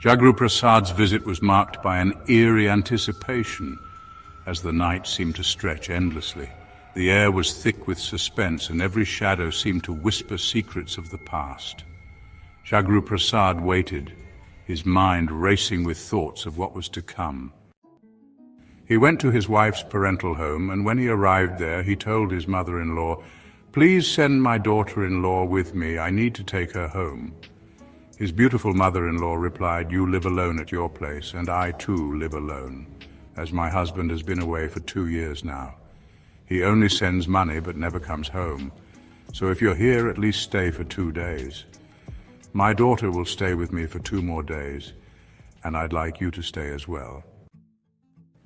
Jhagru Prasad's visit was marked by an eerie anticipation as the night seemed to stretch endlessly. The air was thick with suspense, and every shadow seemed to whisper secrets of the past. Jhagru Prasad waited, his mind racing with thoughts of what was to come. He went to his wife's parental home, and when he arrived there, he told his mother-in-law, "Please send my daughter-in-law with me. I need to take her home." His beautiful mother-in-law replied, "You live alone at your place, and I too live alone, as my husband has been away for 2 years now. He only sends money but never comes home. So if you're here, at least stay for 2 days. My daughter will stay with me for 2 more days, and I'd like you to stay as well."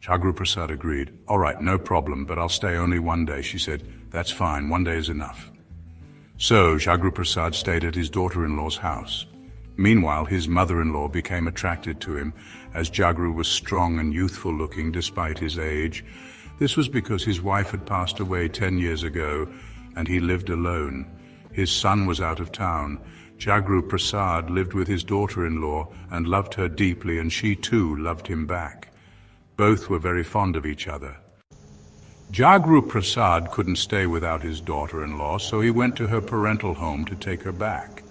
Jhagru Prasad agreed. "All right, no problem, but I'll stay only 1 day," she said. "That's fine, 1 day is enough." So Jhagru Prasad stayed at his daughter-in-law's house. Meanwhile, his mother-in-law became attracted to him, as Jhagru was strong and youthful looking despite his age. This was because his wife had passed away 10 years ago, and he lived alone. His son was out of town. Jhagru Prasad lived with his daughter-in-law and loved her deeply, and she too loved him back. Both were very fond of each other. Jhagru Prasad couldn't stay without his daughter-in-law, so he went to her parental home to take her back.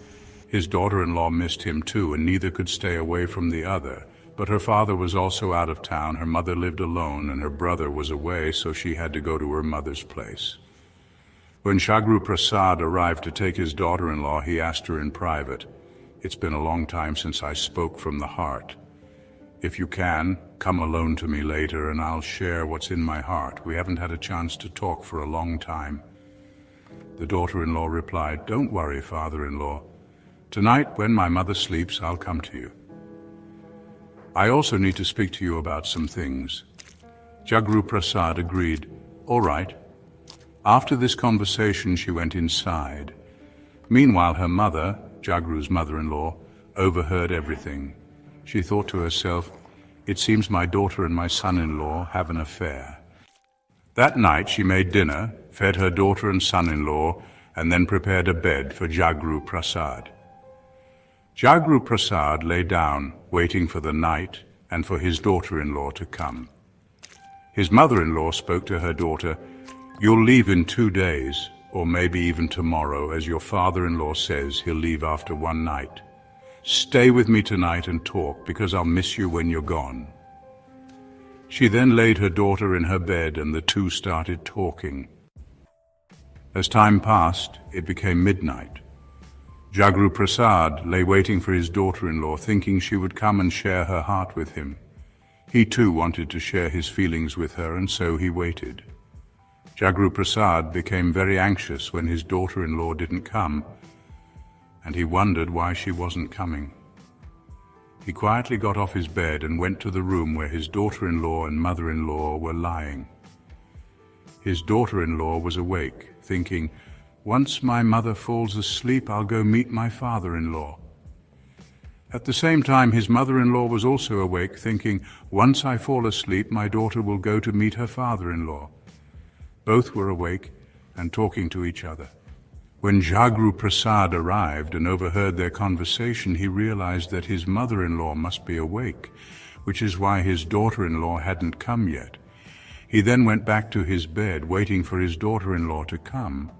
His daughter-in-law missed him too, and neither could stay away from the other. But her father was also out of town, her mother lived alone, and her brother was away, so she had to go to her mother's place. When Jhagru Prasad arrived to take his daughter-in-law, he asked her in private, "It's been a long time since I spoke from the heart. If you can, come alone to me later and I'll share what's in my heart. We haven't had a chance to talk for a long time." The daughter-in-law replied, "Don't worry, father-in-law. Tonight, when my mother sleeps, I'll come to you. I also need to speak to you about some things." Jhagru Prasad agreed. "All right." After this conversation, she went inside. Meanwhile, her mother, Jhagru's mother-in-law, overheard everything. She thought to herself, "It seems my daughter and my son-in-law have an affair." That night she made dinner, fed her daughter and son-in-law, and then prepared a bed for Jhagru Prasad. Jhagru Prasad lay down, waiting for the night and for his daughter-in-law to come. His mother-in-law spoke to her daughter, "You'll leave in 2 days, or maybe even tomorrow, as your father-in-law says he'll leave after 1 night. Stay with me tonight and talk, because I'll miss you when you're gone." She then laid her daughter in her bed, and the two started talking. As time passed, it became midnight. Jhagru Prasad lay waiting for his daughter-in-law, thinking she would come and share her heart with him. He too wanted to share his feelings with her, and so he waited. Jhagru Prasad became very anxious when his daughter-in-law didn't come, and he wondered why she wasn't coming. He quietly got off his bed and went to the room where his daughter-in-law and mother-in-law were lying. His daughter-in-law was awake, thinking, "Once my mother falls asleep, I'll go meet my father-in-law." At the same time, his mother-in-law was also awake, thinking, "Once I fall asleep, my daughter will go to meet her father-in-law." Both were awake and talking to each other. When Jhagru Prasad arrived and overheard their conversation, he realized that his mother-in-law must be awake, which is why his daughter-in-law hadn't come yet. He then went back to his bed, waiting for his daughter-in-law to come.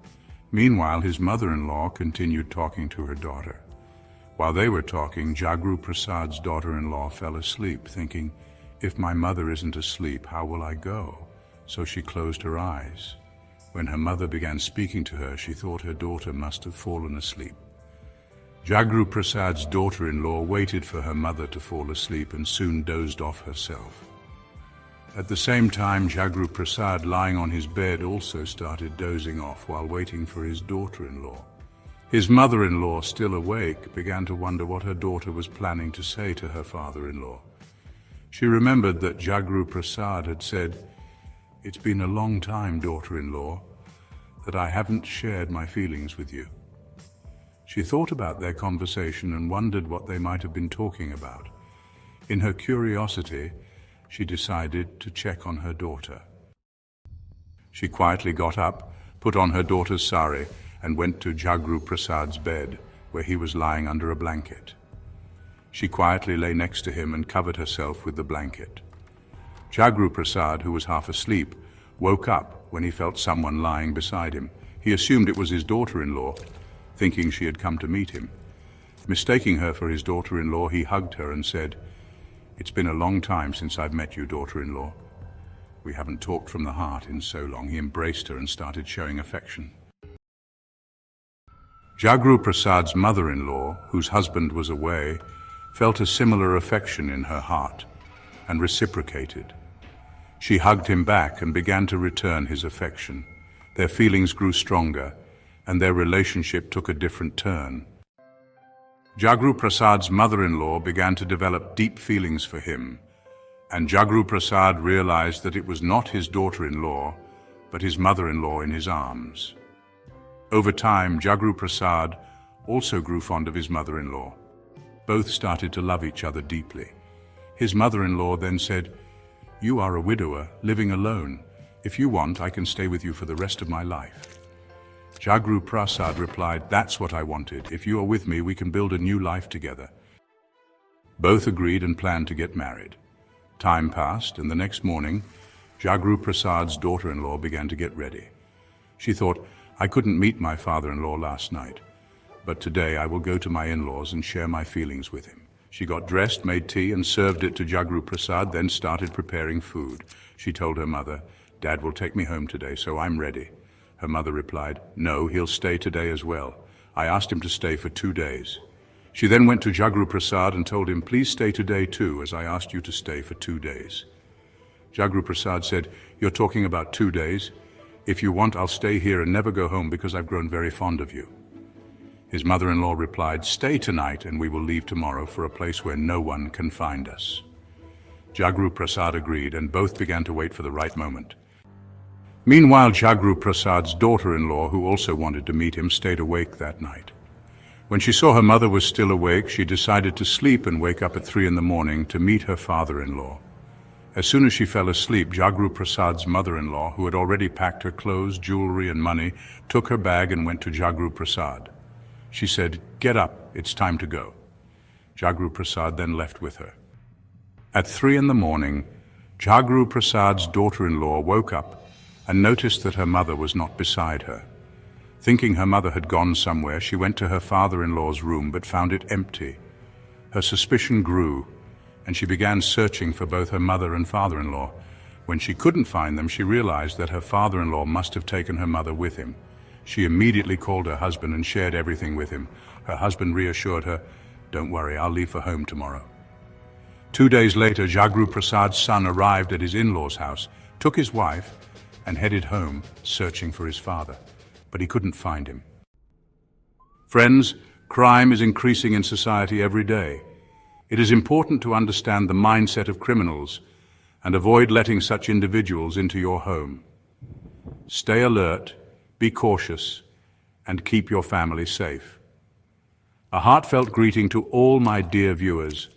Meanwhile, his mother-in-law continued talking to her daughter. While they were talking, Jhagru Prasad's daughter-in-law fell asleep, thinking, "If my mother isn't asleep, how will I go?" So she closed her eyes. When her mother began speaking to her, she thought her daughter must have fallen asleep. Jhagru Prasad's daughter-in-law waited for her mother to fall asleep and soon dozed off herself. At the same time, Jhagru Prasad, lying on his bed, also started dozing off while waiting for his daughter-in-law. His mother-in-law, still awake, began to wonder what her daughter was planning to say to her father-in-law. She remembered that Jhagru Prasad had said, "It's been a long time, daughter-in-law, that I haven't shared my feelings with you." She thought about their conversation and wondered what they might have been talking about. In her curiosity, she decided to check on her daughter. She quietly got up, put on her daughter's sari, and went to Jhagru Prasad's bed, where he was lying under a blanket. She quietly lay next to him and covered herself with the blanket. Jhagru Prasad, who was half asleep, woke up when he felt someone lying beside him. He assumed it was his daughter-in-law, thinking she had come to meet him. Mistaking her for his daughter-in-law, he hugged her and said, "It's been a long time since I've met you, daughter-in-law. We haven't talked from the heart in so long." He embraced her and started showing affection. Jhagru Prasad's mother-in-law, whose husband was away, felt a similar affection in her heart and reciprocated. She hugged him back and began to return his affection. Their feelings grew stronger, and their relationship took a different turn. Jhagru Prasad's mother-in-law began to develop deep feelings for him, and Jhagru Prasad realized that it was not his daughter-in-law, but his mother-in-law in his arms. Over time, Jhagru Prasad also grew fond of his mother-in-law. Both started to love each other deeply. His mother-in-law then said, "You are a widower, living alone. If you want, I can stay with you for the rest of my life." Jhagru Prasad replied, "That's what I wanted. If you are with me, we can build a new life together." Both agreed and planned to get married. Time passed, and the next morning, Jhagru Prasad's daughter-in-law began to get ready. She thought, "I couldn't meet my father-in-law last night, but today I will go to my in-laws and share my feelings with him." She got dressed, made tea, and served it to Jhagru Prasad, then started preparing food. She told her mother, "Dad will take me home today, so I'm ready." Her mother replied, "No, he'll stay today as well. I asked him to stay for 2 days." She then went to Jhagru Prasad and told him, "Please stay today too, as I asked you to stay for 2 days." Jhagru Prasad said, "You're talking about 2 days? If you want, I'll stay here and never go home because I've grown very fond of you." His mother-in-law replied, "Stay tonight and we will leave tomorrow for a place where no one can find us." Jhagru Prasad agreed, and both began to wait for the right moment. Meanwhile, Jhagru Prasad's daughter-in-law, who also wanted to meet him, stayed awake that night. When she saw her mother was still awake, she decided to sleep and wake up at 3 in the morning to meet her father-in-law. As soon as she fell asleep, Jhagru Prasad's mother-in-law, who had already packed her clothes, jewelry, and money, took her bag and went to Jhagru Prasad. She said, "Get up, it's time to go." Jhagru Prasad then left with her. At 3 in the morning, Jhagru Prasad's daughter-in-law woke up and noticed that her mother was not beside her. Thinking her mother had gone somewhere, she went to her father-in-law's room but found it empty. Her suspicion grew, and she began searching for both her mother and father-in-law. When she couldn't find them, she realized that her father-in-law must have taken her mother with him. She immediately called her husband and shared everything with him. Her husband reassured her, "Don't worry, I'll leave for home tomorrow." 2 days later, Jhagru Prasad's son arrived at his in-laws' house, took his wife, and headed home searching for his father, but he couldn't find him. Friends, crime is increasing in society every day. It is important to understand the mindset of criminals and avoid letting such individuals into your home. Stay alert, be cautious, and keep your family safe. A heartfelt greeting to all my dear viewers.